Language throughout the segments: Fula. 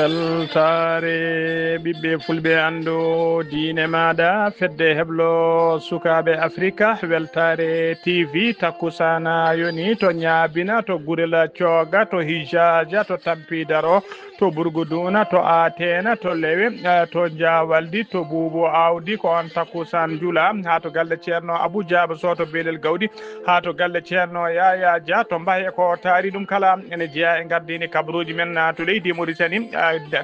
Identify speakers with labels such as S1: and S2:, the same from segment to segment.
S1: weltare ɓiɓɓe fulɓe andu diine maɗa fedde heblo sukaɓe africa weltare tv takkusana yoni to ñaabina to gurela cooga to hijaja to tampidaro to burguduna to atena to lewe to jawaldi to buubo awdi ko on takkusan juula ha to galle ceerno abou diaba soto beelel gawdi ha to galle ceerno yaya dia to mbaye ko taari ɗum kala ene jeeya e gardini kabaruji men to leydi Mauritanie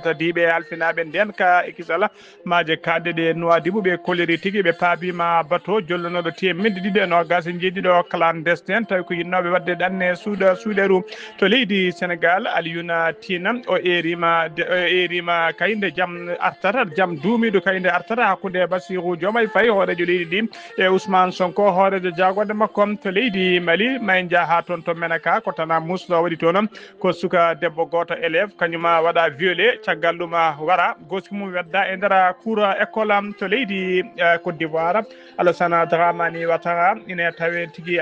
S1: tadiɓe alfinaɓe nden ka ekisala maje kadde ɗe Nouadhibou ɓe koleri tigui ɓe paabima bateau jollunoɗo temedde ɗiɗi e nogas jeeɗiɗo clandestin tawi ko yinnoɓe wadde ɗanne suuɗeru to leydi Sénégal Alioune Tine o erima kayde jaam artata jaam duumiɗo kayde artata hakkude Bassirou Diomaye Faye hoorejo leydi ɗi e Ousmane Sonko hoorejo jagode makko to leydi Mali may jaaha toon to Menaka ko tana musɗo waɗi toon ko suka debbo goto élève kañuma waɗa violé caggal ɗum wara goski mum wedda e nder cour école to leydi Côte d'Ivoire Alassane Dramani Ouattara ine tawe tigui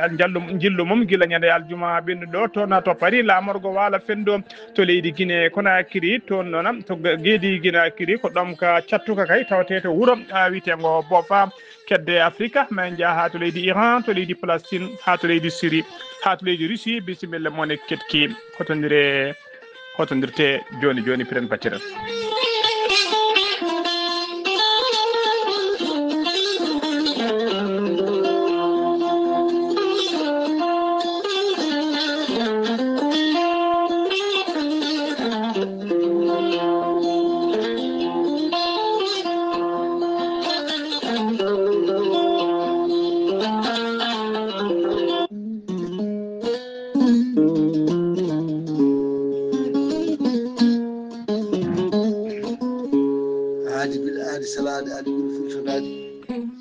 S1: jillu mum guila ñande aljuma ɓennuɗo toon to Paris lamorgo waala fendo to leydi Guinée Conakry toon noon to gueedi Guinakry ko ɗom ka cattuka kay tawate to wuuro wiyetego Bofa kedde Afrique min jaaha to leydi Iran to leydi Palestine ha to leydi Syrie ha to leydi Russie bisimilla moon e ketki hotodirte joni piren battira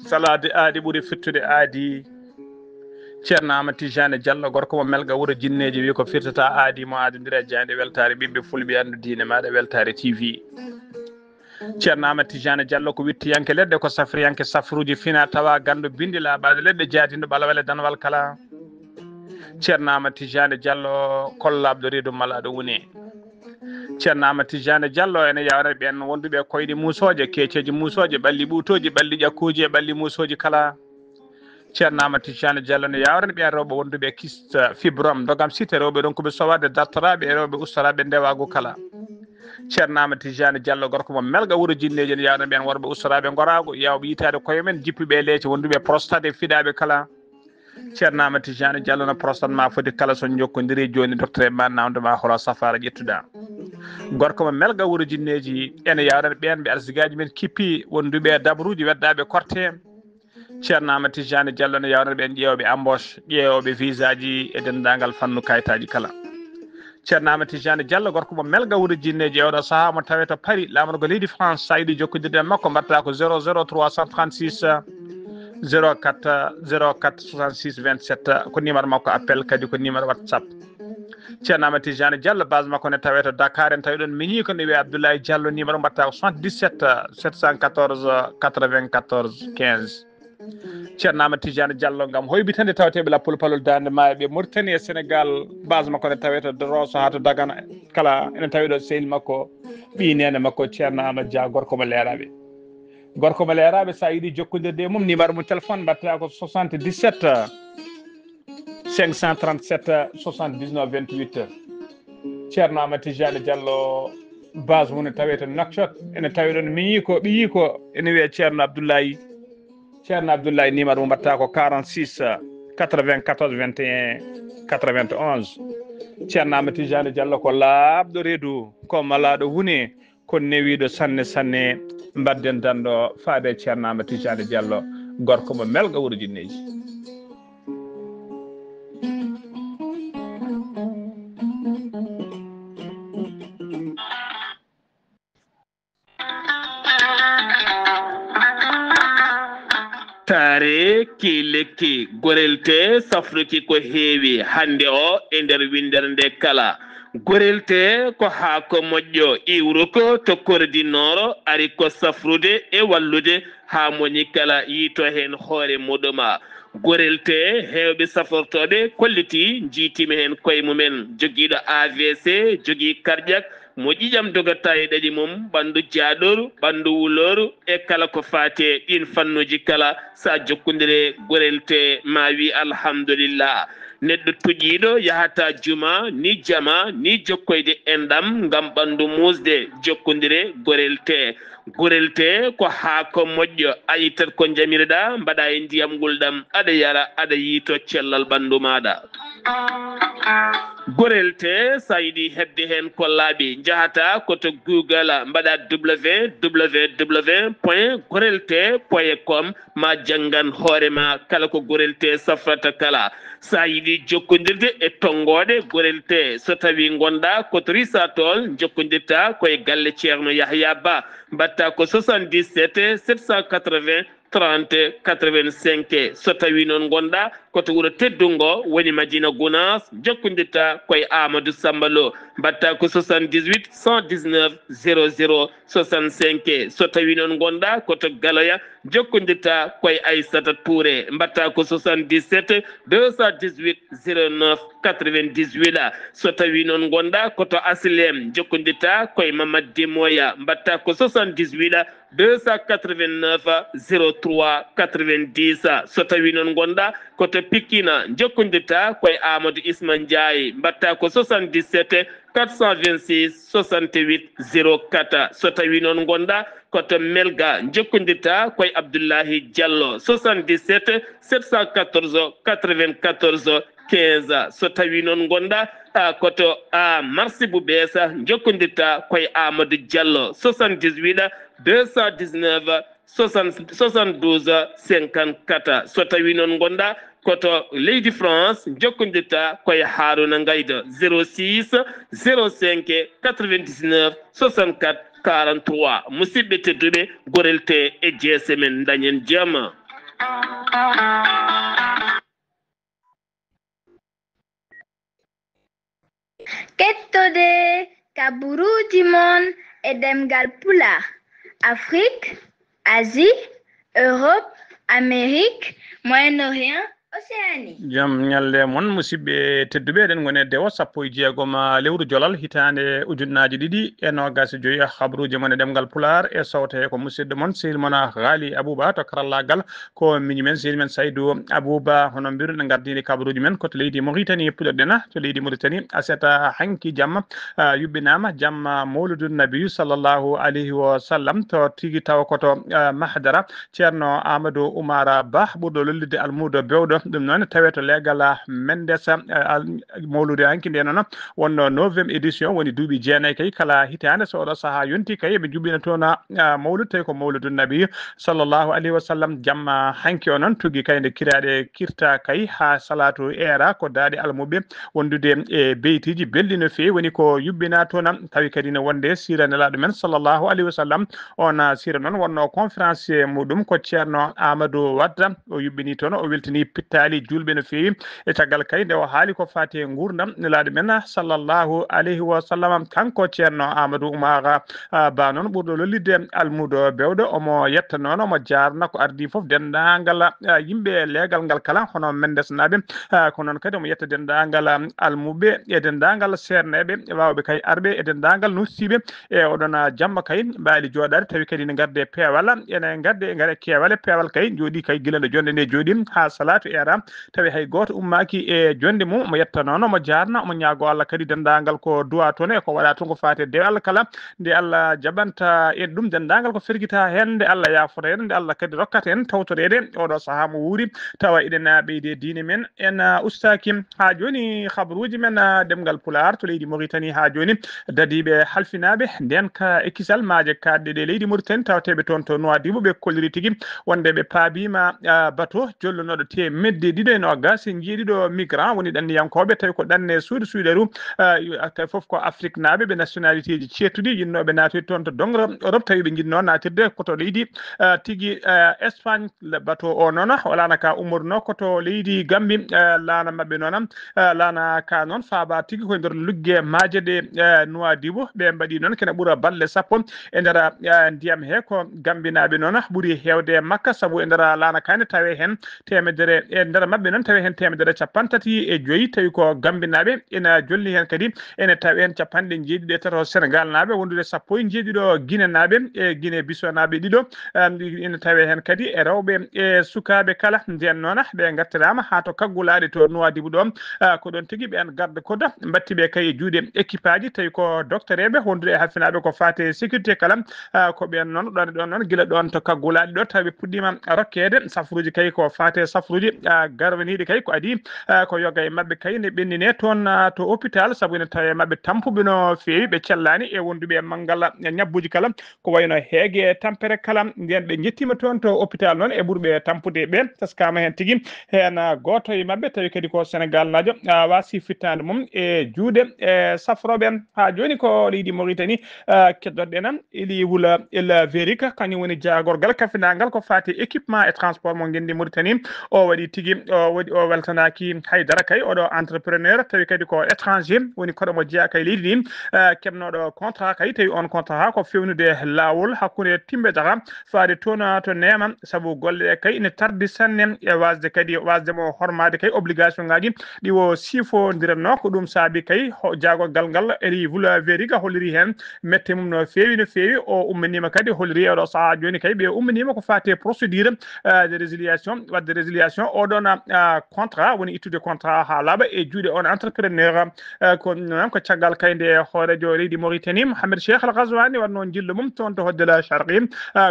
S1: salade aadi ɓuuri firtude aadi ceerno Amadou Tidiane Diallo gorko mo melga wuuro jinneji wi ko firtata aadi mo adodira jande weltare ɓiɓɓe fulɓe andu diine maɗa weltare TV ceerno Amadou Tidiane Diallo ko wittiyanke leɗɗe ko safriyanke safruji fina tawa gando bindi laaɓade leɗɗe jaadindo ɓalawele danwal kala ceerno Amadou Tidiane Diallo kollabɗo reedu malaɗo woni ceerno Amadou Tidiane Diallo ene yawna ɓen wonduɓe koyɗe musoje keceji musoje ɓalli ɓuutoji ɓalli ƴakkuji e ɓalli musoji kala ceerno Amadou Tidiane Diallo ne yawna ɓen rewɓe wonduɓe kiste fibrome dogam site rewɓe ɗon koɓe sowade dartoraɓe e rewɓe ustaraɓe ndewago kala ceerno Amadou Tidiane Diallo gorko mo melga wuuro jinneji ne yawna ɓen worɓe ustaraɓe gorago yawɓe yitade koye men jippiɓe leece wonduɓe prostate fiɗaɓe kala ceerno Amadou Tidiane Diallo no prostate ma foti kala so jokkodiri joni docteur ma nawdema holo safara ƴettuɗa gorko mo melga wuuro jinneji ene yawna ɓen ɓe arsigaji men kippi wonduɓe dabruji weddaɓe korte ceerno Amadou Tidiane Diallo ne yawna ɓen ƴeewɓe embauche ƴeewoɓe visa ji e dendagal fannu kayitaji kala ceerno Amadou Tidiane Diallo gorko mo melga wuuro jinneji e oɗo saaha mo tawe to Paris lamorgo leydi France sa yiiɗi jokkodirde makko mbatta ko 00336 04 66 27 ko numéro makko appel kadi ko numéro WhatsApp ceerno Amadou Tidiane Diallo base makko ne tawe to Dakar en tawi ɗon miñi ko ne wiye Abdoulaye Diallo numéro mbatta ko 77 714 94 15 ceerno Amadou Tidiane Diallo gam hoybitande tawateɓe lappol palol dande maayo ɓe Mauritanie e Sénégal base makko ne tawe to Rosso ha to Dagana kala ene tawi ɗo sehil makko ɓi nene makko ceerno Amadou Dia gorko mo leeraɓe sa yiiɗi jokkodirde mum numéro mum téléphone mbatta ko 77 537 79 28 ceerno Amadou Tidiane Diallo base mum ne tawe to Nouakchott ene tawi ɗon miñi ko ɓiyi ko ene wiye ceerno Abdoulaye numéro mum mbatta ko 46 94 21 91 ceerno Amadou Tidiane Diallo ko laaɓɗo reedu ko malaɗo wune ko newiɗo sanne mbadden danɗo faade ceerno Amadou Tidiane Diallo gorko mo melga wuuro jinneji
S2: tare ki lekki gorelte safruki ko heewi hande o e nder windere nde kala gorelte ko haako moƴƴo iwruko to kordinoro ari ko safrude e wallude ha moni kala yiito hen hoore muɗuma gorelte hewɓe safortoɓe kolliti jiitimi hen koye mumen joguiɗo AVC jogui cardiaque mo ƴiƴam dogata e ɗaɗi mum ɓandu jaaɗoru ɓandu wuloru e kala ko faate ɗin fannuji kala sa jokkodire gorelte ma wi alhamdulillah neɗɗo tuƴiɗo yahata juma ni jama ni jokkoyde enɗam ngam ɓandu musde jokkodire gorelte ko haako moƴƴo a yittat ko jamireɗa mbaɗa e ndiyam ngulɗam aɗa yara aɗa yiito cellal ɓandu maɗa gorelte sa yiɗi hebde hen kollaɓe jahata koto google mbaɗa www.gorelte.com ma janggan hoorema kala ko gorelte safrata kala sa yiɗi jokkodirde e tongoɗe gorelte so tawi gonɗa koto risatol jokkodirta koye galle ceerno Yahya Ba mbatta ko 77 780 30 85 so tawi noon gonɗa koto wuuro teddungo woni Madina Gounass jokkodirta koye Amadou Samba Lo mbatta ko 78 119 00 65 so tawi noon gonɗa koto Galoya jokkodirta koye Aissata Touré mbatta ko 77 218 09 98 so tawi noon gonɗa koto Aslem jokkodirta koye Mamadou Demoya mbatta ko 78 289 03 90 so tawi noon gonɗa koto Pikina jokkodirta koye Amadou Isma Ndiaye mbatta ko 77 426 68 04 so tawi noon gonɗa koto Melga jokkodirta koye Abdoullahi Diallo 77 714 94 15 so tawi noon gonɗa koto Marsibou Bessa jokkodirta koye Amadou Diallo 78 219 72 54 so tawi noon gonɗa koto leydi France jokkodirta koye Haruna Ngayda 06 05 99 64 43 musidɓe tedduɓe gorelte e jeese men dañen jaam
S3: kettode kaburuji mon e demgal pula Afrique, Asie, Europe, Amérique, Moyen-Orient, Océanie.
S1: Jam ñalle mon musidɓe tedduɓe eɗen goni e dewo 16 lewru jolal hitande ujunnaji ɗiɗi e nogas joyi habruji mon e ɗemgal pular e sawte ko musidɗo mon sehil mon Ghali Abouba to karallagal ko miñi men sehil men Saydou Abouba hono mbiruɗe gardini kabaruji men koto leydi Mauritanie puɗɗoɗen to leydi Mauritanie aseta hanki jamma yubbinama jamma mawludun nabiyu sallllahu alayhi wa sallam to tigui taw koto mahdara ceerno Amadou Oumar Ba ɓurɗo lollide almudo bewɗo ɗum noon tawe to legal Mendes mawlude hanki nde noon wonno 9e édition woni duuɓi jeenayyi kay kala hitande so oɗo saaha yonti kay ɓe juɓɓina toon mawlud tawi ko mawludu nabi sallllahu alayhi wa sallam jamma hanki o noon tugui kay nde kiraɗe kirta kay ha salatu era ko daaɗi almuɓe wondude e beytiji belɗi no fewi woni ko yuɓɓina toon tawi kadi ne wonde sira nelaɗo men sallllahu alayhi wa sallam on sira noon wonno conférencier muɗum ko ceerno Amadou Wadda o yuɓɓini toon o weltini pittali julɓe no fewi e caggal kay nde o haali ko fati e gurdam nelaɗo men sallllahu alayhi wa sallam kanko ceerno Amadou Oumar Ba noon ɓurɗo lollidde almudo bewɗo omo yetta noon omo jarna ko ardi foof dendagal yimɓe leegal ngal kala hono Mendes naɓe ko noon kadi omo yetta dendagal almuɓe e dendagal serneɓe wawɓe kay arɓe e dendagal nustiɓe e oɗon jamma kay mbaali joɗade tawi kadi ne garde peewal ene garde e gaare keewal e peewal kay jooɗi kay gila nde jonde nde jooɗi ha salatu era tawi hay goto ummaki e jonde mum omo yetta noon omo jarna omo ñaago Allah kadi dendagal ko duwa toon e ko waɗa toon ko fate dewe Allah kala nde Allah jaɓanta en ɗum dendagal ko ferguita hen nde Allah yafota en nde Allah kadi rokkata en tawtorede oɗo saaha mo wuuri tawa eɗen ɓeyde diine men en ustaki ha joni habaruji men demgal pular to leydi Mauritanie ha joni dadiɓe halfinaɓe nden ka ekkisal maaje kadɗe ɗe leydi Mauritanie tawateɓe toon to Nouadhibou ɓe kolliri tigui wonde ɓe paabima bateau jollunoɗo te medde ɗiɗo e nogas jeeɗiɗo migrant woni ɗanniyankoɓe tawi ko ɗanne suudu suuɗeru tawi foof ko Afrique naaɓe ɓe nationalité ji cettuɗi yinnoɓe naatoyde toon to dongre Europe tawi ɓe jinno natirde koto leydi tigui Espagne bateau o noon walano ka ummorno koto leydi Gambie laana mabɓe noon laana ka noon faaba tigui koye nder lugge maaje ɗe Nouadhibou ɓe mbaɗi noon kene ɓuura balɗe sappo e nder ndiyam he ko Gambie naɓe noon ɓuuri hewde makka saabu e nder laana kane tawe hen temedere e nder mabɓe noon tawi hen temedere capantati e joyi tawi ko gambinaɓe ina jolni hen kadi ene tawi hen capanɗe jeeɗiɗo e tato Sénégal naɓe wondude sappo e jeeɗiɗo Guinée naɓe e Guinée Bissau naɓe ɗiɗo ina tawi hen kadi e rewɓe e sukaɓe kala nden noon ɓe gartirama ha to kaggulaɗe to Nouadhibou ɗo ko ɗon tigui ɓen garde kodo battiɓe kay juuɗe équipe aji tawi ko docteur eɓe wondude e halfinaɓe ko fate sécurité kala ko ɓen noon ɗon noon guila ɗon to kaggulaɗe ɗo tawi puɗɗima rokkede safruji kay ko fate safruji garwaniɗi kay ko adi ko yoga e mabɓe kay ne ɓennine toon to hôpital saabu ene tawi mabɓe tampuɓe no fewi ɓe cellani e wonduɓe manggal ñabbuji kala ko wayno heegue tampere kala nden ɓe jettima toon to hôpital noon e ɓurɓe tampude ɓe taskama hen tigui hen goto e mabɓe tawi kadi ko Sénégal najo wasi fittande mum e juuɗe e safroɓe ha joni ko leydi Mauritanie keddoɗen ili wula el Verica kañum woni jagorgal kafinagal ko fati équipement et transport mo gendi Mauritanie o waɗi tigui o weltanaki haydara kay oɗo entrepreneur tawi kadi ko étranger woni koɗomo jeeya kay leydi ndi kebnoɗo contrat kay tawi on contrat ko fewnude lawol hakkude timɓe jaka faade toon to nema saabu golle kay ine tardi sanne e wasde kadi wasdemo hormade kay obligation ngaji ɗi o sifodiranno ko ɗum saabi kay jagorgal ngal eri wula Verica holliri hen mette mum no fewi o umminima kadi holliri oɗo saaha joni kay ɓe umminima ko fate procédure de résiliation wadde résiliation oɗon contrat woni ittude contrat ha laaɓa e juuɗe on entrepreneur ko noon ko caggal kay nde hoorejo leydi Mauritanie Mohamed Cheikh Al Ghazouani wanno jillu mum toon to hoddela Sharqi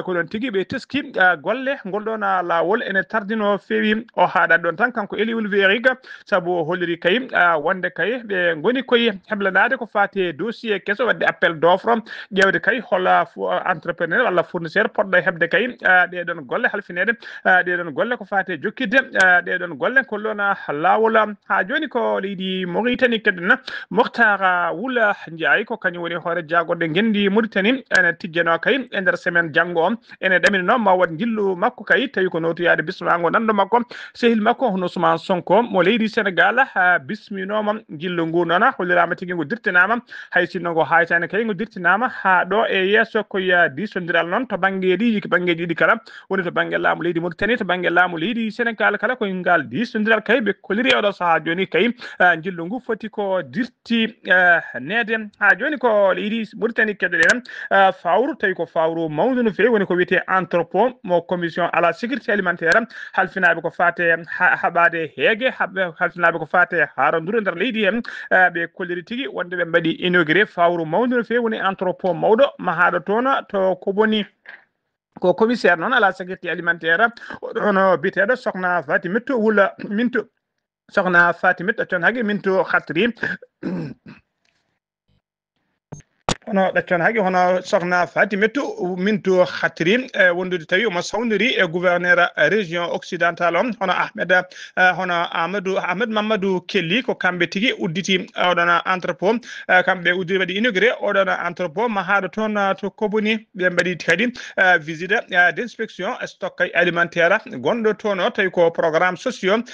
S1: ko ɗon tigui ɓe teski golle ngolɗon lawol ene tardino fewi o haɗat ɗon tan kanko Eliwul Verica saabu o holliri kay wonde kay ɓe goni koye heblanade ko fate dossier kesso wadde appel d'offre ƴewde kay holla entrepreneur walla fournisseur poɗɗo hebde kay ɗeɗon golle halfinede ɗeɗon golle ko fate jokkidde ɗeɗon golle kollon lawol ha joni ko leydi Mauritanie kedena Mokhtar Wula Ndiaye ko kañum woni hoore jagorde gendi Mauritanie ene tijjano kay e nder semaine janggo o ene ɗaminino ma wat jillu makko kay tawi ko notuyade bismango nando makko sehil makko hono Ousmane Sonko mo leydi Sénégal bisminoma jillu ngu noon hollirama tigui ngo dirtinama hay sinno ngo haytani kay ngo dirtinama ha ɗo e yesso koye disodiral noon to banggueji ɗiɗi kala woni to banggue laamu leydi Mauritanie to banggue laamu leydi Sénégal kala koye ngal disodiral kay ɓe koliri oɗo saaha joni kay jillu ngu foti ko dirti nede ha joni ko leydi Mauritanie keddoɗen fawru tawi ko fawru mawdu no fewi woni ko wiyete entrepôt mo commission à la sécurité alimentaire halfinaɓe ko fate haɓade heegue halfinaɓe ko fate haraduru nder leydi hen ɓe kolliri tigui wonde ɓe mbaɗi inauguré fawru mawdu no fewi woni entrepôt mawɗo mahaɗo toon to ko boni ko commissaire noon à la sécurité alimentaire oɗon biteɗo sokhna Fatimata Wula Minto sokhna Fatimata toon hague Minto Khatri hono ɗaccon haqqi hono sokhna Fatimata Minto Khatri wondude tawi omo sawdiri e gouverneur région occidentale on hono Ahmed Mamadou Kelly ko kamɓe tigui udditi oɗon entrepôt kamɓe udditi waɗi inauguré oɗon entrepôt mahaɗo toon to Koboni ɓe mbaɗi kadi visite d' inspection stock alimentaire gonɗo toon o tawi ko programme sociaux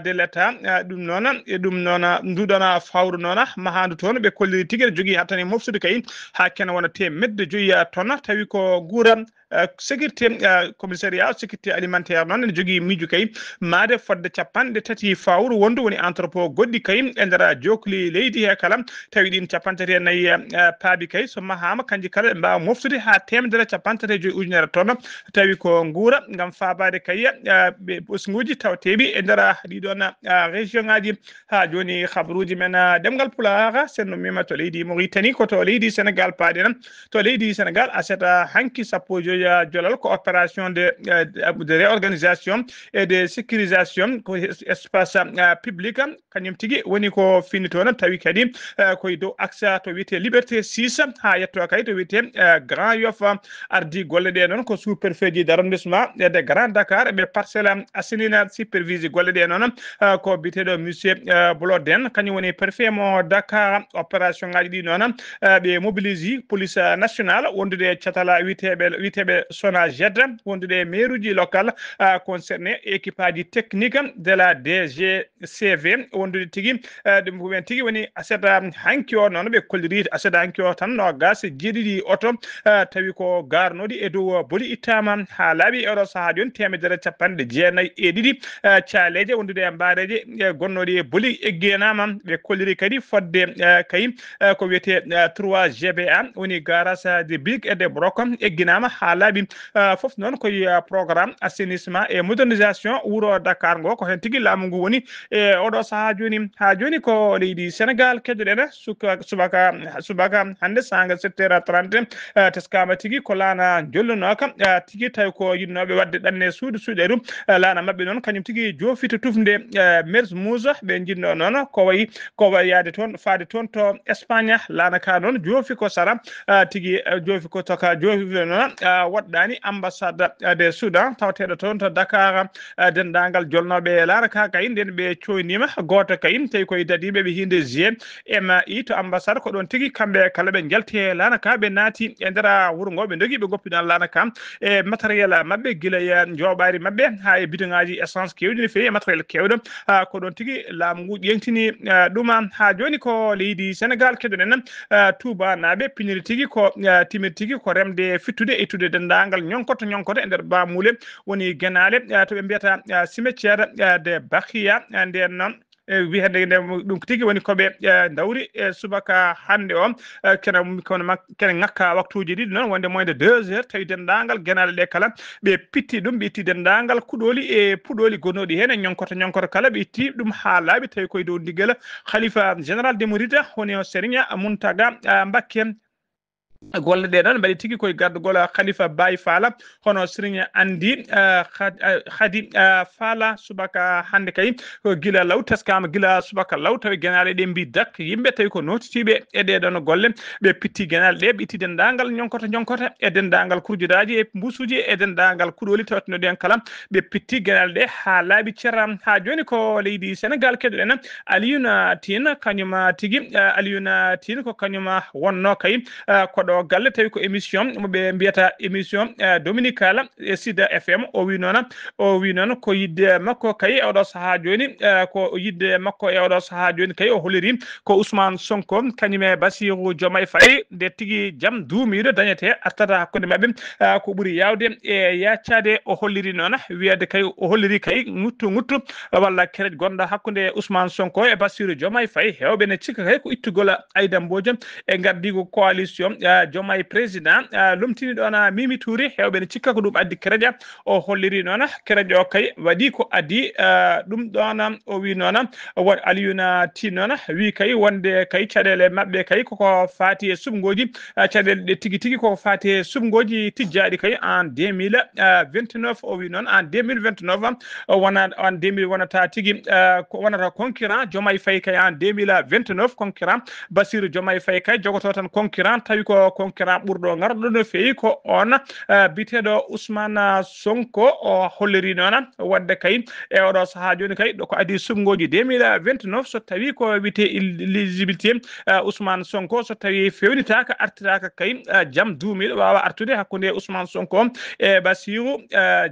S1: de l' état ɗum noon nduɗon fawru noon mahaɗo toon ɓe kolliri tigui ne jogui hattani moftude kay ha kene wona temedde joyi tonnes tawi ko guura sécurité commissariat sécurité alimentaire noon ene jogui miijo kay maade fodde capanɗe tati fawru wondu woni entrepôt goɗɗi kay e nder jokli leydi he kala tawi ɗin capantati e nayyi paabi kay so mahama kanji kala ɓe mbawa moftude ha temedere capantati e joyi ujunere tonnes tawi ko guura gam fabade kay ɓe ɓosguji tawateɓi e nder ɗiɗon région ngaji ha joni habaruji men ɗemgal Pulaar senno mima to leydi Mauritanie ko to leydi Sénégal paaɗen to leydi Sénégal aseta hanki sappo joyi jolal ko opération de réorganisation et de sécurisation ko espace public kañum tigui woni ko fini toon tawi kadi koye dow axe to wiyete liberté 6 ha yetto kay to wiyete Grand Yoff ardi golle ɗe noon ko sous préfet ji d' arrondissement de Grand Dakar ɓe Parcelles Assainies supervise golle ɗe noon ko biteɗo monsieur Bloden kañum woni préfet mo Dakar opération ngaji ɗi noon ɓe mobilise police nationale wondude catala witeɓe sona jedda wondude mairuji local concerné équipage technique de la DGCV wondude tigui ɗum ɓen tigui woni aseda hanki o noon ɓe kolliri aseda hanki o tan no gas jeeɗiɗi oto tawi ko garnoɗi e dow boli ittama ha laaɓi oɗo saaha joni 194 caaleje wondude e mbareje gonnoɗi e boli eggenama ɓe kolliri kadi fodde kay ko wiyete 3 GBA woni garage de big et de broc egginama ha laaɓi foof noon koye programme assainissement et modernisation wuro Dakar ngo ko hen tigui laamu ngu woni e oɗo saaha joni ha joni ko leydi Sénégal keddoɗen subaka hande sanga 7h30 teskama tigui ko laana jollunoka tigui tawi ko yinnoɓe wadde ɗanne suuɗeru laana mabɓe noon kañum tigui jofita tufde Mermoz ɓe jinno noon ko wayi yaade toon faade toon to Espagne laana ka noon joofi ko sara tigui joofi ko toka joofi noon waɗɗani ambassade de Soudan tawteɗo toon to Dakar dendagal jolnoɓe laana ka kay nden ɓe coynima goto kay tawi koye dadiɓe ɓe hinde GMI to ambassade ko ɗon tigui kamɓe kala ɓe jalti laana ka ɓe naati e nder wuuro ngo ɓe dogui ɓe goppiɗan laana ka e matériel mabɓe guila e joɓari mabɓe ha e bidongaji essence kewɗi no fewi e matériel kewɗo ko ɗon tigui laamu ngu ƴeŋtini ɗum ha joni ko leydi Sénégal keɗoɗen Touba naɓe piniri tigui ko timir tigui ko remde fittude e ittude dendagal ñonkoto e nder bamule woni Guénalé to ɓe mbiyata cimetiére de Bakhiya nden noon wiyede ɗum tigui woni koɓe dawri e subaka hande o kene ngakka waktuji ɗiɗi noon wonde moins de 2 heures tawi dendagal Guénalé ɗe kala ɓe pitti ɗum ɓe itti dendagal kuɗoli e puɗoli gonnoɗi hen e ñonkoto kala ɓe itti ɗum ha laaɓi tawi koye dow digguel khalifa général des mourides woni o Serigne Mountaga Mbacké golle ɗe ɗon mbaɗi tigui koye gardugol Khalifa Baye Fala hono Serigne Andi Khady Fala subaka hande kay ko gila law teskama gila subaka law tawi Guénalé ɗe mbi dak yimɓe tawi ko notitiɓe e ɗeɗon golle ɓe pitti Guénalé ɗe ɓe itti dendagal ñonkoto e dendagal kurjudaji e mbusuji e dendagal kuɗoli tawtinoɗi en kala ɓe pitti Guénalé ɗe ha laaɓi ceram ha joni ko leydi Sénégal keɗoɗen Alioune Tine kañum tigui Alioune Tine ko kañum wonno kay koɗo galle tawi ko émission moɓe mbiyata émission dominical e Sida FM o wi noon ko yidde makko kay oɗo saaha joni ko yidde makko e oɗo saaha joni kay o holliri ko Ousmane Sonko kañum e Bassirou Diomaye Faye nde tigui jaam duumiɗo dañete artata hakkude mabɓe ko ɓuuri yawde e yaccade o holliri noon wiyede kay o holliri kay nguttu walla kerej gonɗo hakkude Ousmane Sonko e Bassirou Diomaye Faye hewɓe ne cikka kay ko ittugol Aïda Mbodj e gardigo coalition Diomaye président lomtini ɗon Mimi Touré hewɓe ne cikka ko ɗum addi kereja o holliri noon kereja o kay waɗi ko addi ɗum ɗon o wi noon Alioune Tine noon wi kay wonde kay caɗele mabɓe kay koko fati e subgoji caɗele ɗe tigui koko fati e subgoji tijjaɗi kay en 2029 o wi noon en 2029 en 2000 wonata tigui wonata concurrent Diomaye Faye kay en 2029 concurrent Bassirou Diomaye Faye kay jogoto tan concurrent tawi ko concurrent ɓurɗo garɗo no fewi ko on biteɗo Ousmane Sonko o holliri noon wadde kay e oɗo saaha joni kay ɗo ko adi subgoji 2029 so tawi ko wiyete éligibilité Ousmane Sonko so tawi fewnitaka artiraka kay jaam duumiɗo wawa artude hakkude Ousmane Sonko e Bassirou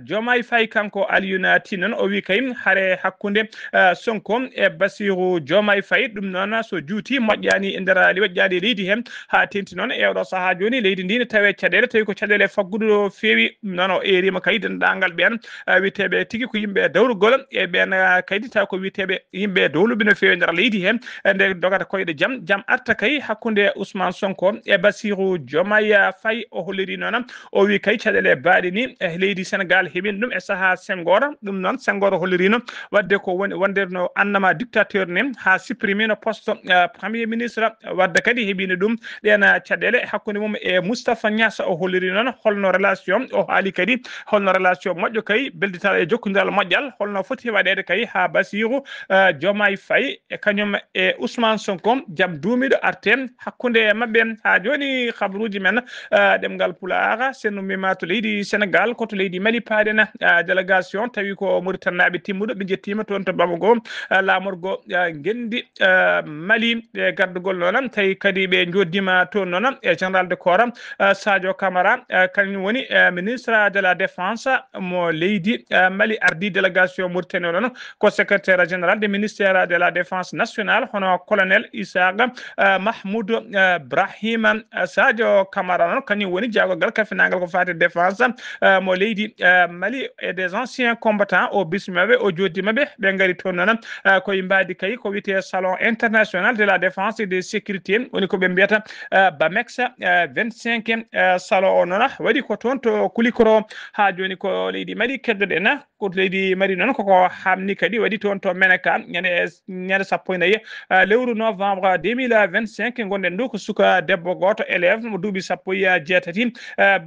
S1: Diomaye Faye kanko Alioune Tine noon o wi kay haare hakkude Sonko e Bassirou Diomaye Faye ɗum noon so juuti moƴƴani e nder moƴƴani leydi hen ha tenti noon e oɗo saaha joni leydi ndi ne tawe caɗele tawi ko caɗele faggudu fewi noon o erima kay dendagal ɓen witeɓe tigui ko yimɓe dawrugol e ɓen kaydi taw ko witeɓe yimɓe dowluɓe no fewi nder leydi hen nde dogata koyɗe jaam arta kay hakkude Ousmane Sonko e Bassirou Diomaye Faye o holliri noon o wi kay caɗele baɗi ni e leydi Sénégal heeɓino ɗum e saaha Senghor ɗum noon Senghor hollirino wadde ko wonde no annama dictateur ne ha supprime no poste premier ministre wadde kadi heeɓino ɗum ɗen caɗele hakkude mum e Moustapha Niasse o holliri noon holno relation o haali kadi holno relation moƴƴo kay beldital e jokkodiral moƴƴal holno foti waɗede kay ha Bassirou Diomaye Faye e kañum e Ousmane Sonko jaam duumiɗo arte hakkude mabɓe ha joni habaruji men ɗemgal Pulaar senno mima to leydi Sénégal koto leydi Mali paaɗen délégation tawi ko Mauritanaɓe timmuɗo ɓe jettima toon to Bamako lamorgo gendi Mali e gardugol noon tawi kadi ɓe joddima toon noon e général de corps Sadio Camara kañum woni ministre de la défense mo leydi Mali ardi délégation Mauritanie non ko secrétaire général du ministère de la défense nationale hono colonel Isaga Mahmoud Brahima Sadio Camara non kañum woni jagogal kafinagal ko fati défense mo leydi Mali et des anciens combattants au bismabe au jodimabe be ngari ton non ko yimbadi kay ko wité salon international de la défense et de sécurité woni ko be mbiyata Bamex 25e salon non wadi ko ton to kulikoro ha joni ko leydi Mali keddode na ko leydi Mali non ko hamni kadi wadi ton to menaka ñane sappo nayi lewru novembre 2025 gonde ndu ko suka debbo goto élève mo duubi sappo ya jeetati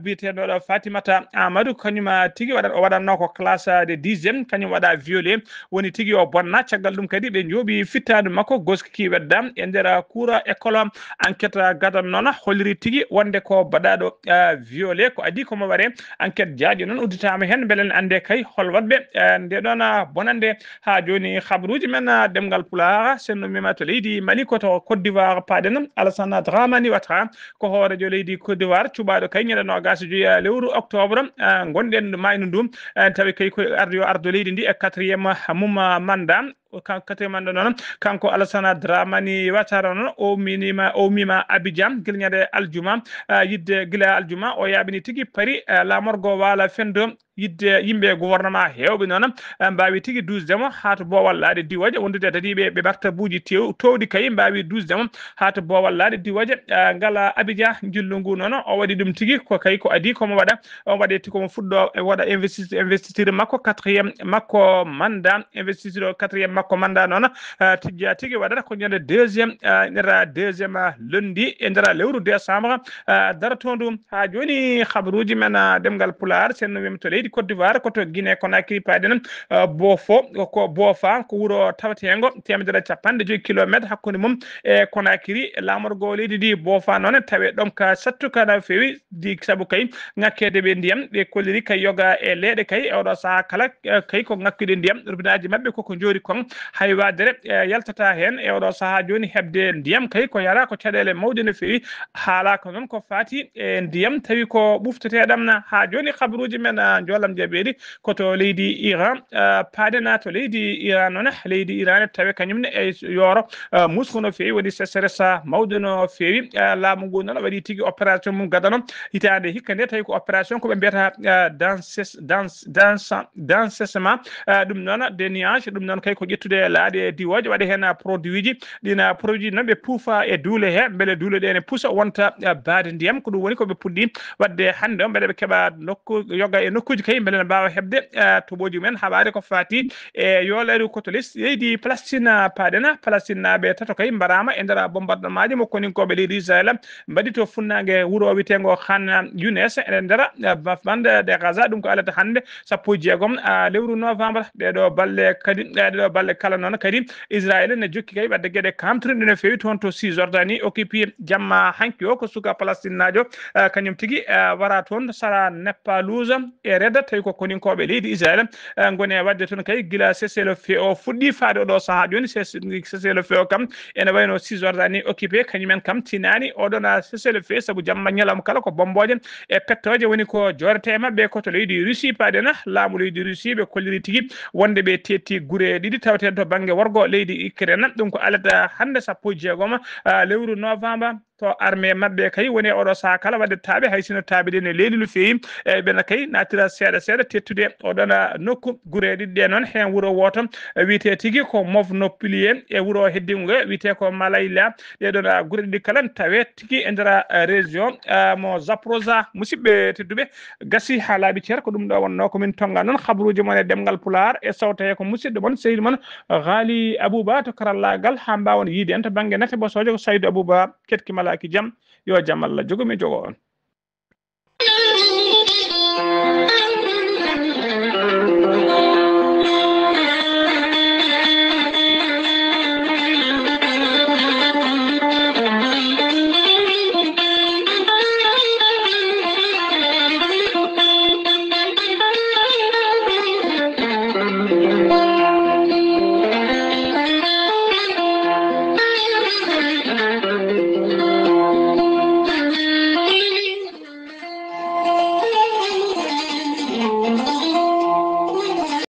S1: biteno Fatimata Amadou kanyuma tigi wadanno ko classe de 10e kanyum wada violé woni tigi o bonna caggal dum kadi be njobi fittadu makko goski weddam e ndera cour école enquête gadam non holiri tigi wonde ko badado violé ko adi ko mo ware enquête jaaji non uditama hen belen ande kay hol wadbe nde dona bonande ha joni khabruji men demgal pulaar senno mimato leydi Mali ko to Côte d'Ivoire paden Alassane Dramani Ouattara ko hoore jo leydi Côte d'Ivoire cubado kay nyeda no gas juya lewru octobre gonden mayno dum tawi kay ko ardo leydi ndi e 4e mandat kankate manda non kanko Alassane Dramani Ouattara non o mima Abidjan gilnyade aljuma yidde gila aljuma o yabini tigi pari la morgo wala fendo yidde yimbe gouvernement hewbe non mbawi tigi 12 demo hato bowal laade diwaje wondude tadi be barta buuji towdi kay mbawi 12 demo hato bowal laade diwaje ngala Abidjan jillungu non o wadi dum tigi ko kay ko adi ko mo wada o wadi tiko mo fuddo wada investiture makko 4e makko mandat investiture 4e makko mandat non tijja tigi wada ko nyande 2e ndera 2e lundi e ndera lewru décembre dara tondu ha joni khabruji men demgal pular sen no to leydi Côte d'Ivoire ko to Guinée Conakry paden bofo ko bofa ko wuro tawatengo temedere capande 5 km hakkunde mum e Conakry lamorgo leydi di bofa non tawe dom ka sattu kana fewi di sabu kay ngakkede be ndiyam be kolliri kay yoga e leede kay o do sa kala kay ko ngakkude ndiyam rubinaji mabbe ko jori kon hay wadere yaltata hen e o do sa joni hebde ndiyam kay ko yara ko cadele mawde no fewi hala ko non ko fati e ndiyam tawi ko buftete damna ha joni khabruji men jolam jabedi ko to leydi Iran padena to leydi Iran non leydi Iran tawe kanyumne e yoro muskono fewi woni seseresa mawduno fewi laamu go non wadi tigi opération mum gadano hitande hikkande tawi ko opération ko be mbiyata dansement dum non déniage dum non kay ko jettude laade diwoje wade hen produit ji dina produit non be poufa e doule he bele doule de ne pousa wonta baade ndiyam ko dum woni ko be puddi wadde hande bele be keba nokku yoga e nokkuji kay bele baawa hebde to boji men habaade ko fati e yolere ko to leydi Palestine padena Palestine be tato kay mbarama e ndara bombardement mo koni ko be leydi Israel mbadi to funnange wuro witengo Khan Younes e ndara bande de Gaza dum ko alata hande sappo jeegom lewru novembre de do balle kadi de do balle kala non kadi Israel ne jokki kay wadde gede kamtrinde no fewi ton to Cisjordanie occupé jamma hanki o ko suka Palestine najo kanyum tigi wara ton sara Nepaluse e reda tawi ko koni ko be leydi Israel ngone wadde ton kay gila cessez feu o fuddi faade do saha joni cessez feu kam ene wayno Cisjordanie occupé kanyumen kam tinani o dona cessez feu sabu jamma nyalam kala ko bomboje e pettoje woni ko jorete mabbe ko to leydi Russie padena laamu leydi Russie be kolliri tigi wonde be tetti gure didi tawten to bange wargo leydi Ukraine dum ko alata hande sappo jeegoma lewru novembre to armée mabbe kay woni odo sa kala wadde taabe haysino taabe de ne leeli lu feyi e ben kay natira seeda tettude odona nokku gureedi de non hen wuro woto wiite tigi ko Movnopilien e wuro heddingo wiite ko Malayla de don gureedi kala tawe tigi e ndera région mo Zaporozhye musibbe teddube gasi halabi cer ko dum do wonno ko min tonga non khabruji mon e demgal pular e sawte ko musiddo mon Seydou mon Ghali Abouba to karallagal ha mbawon yide en to bange nafe bo sojo ko Saydou Abouba ketki malaki jam yo jam Allah jogo mi jogo on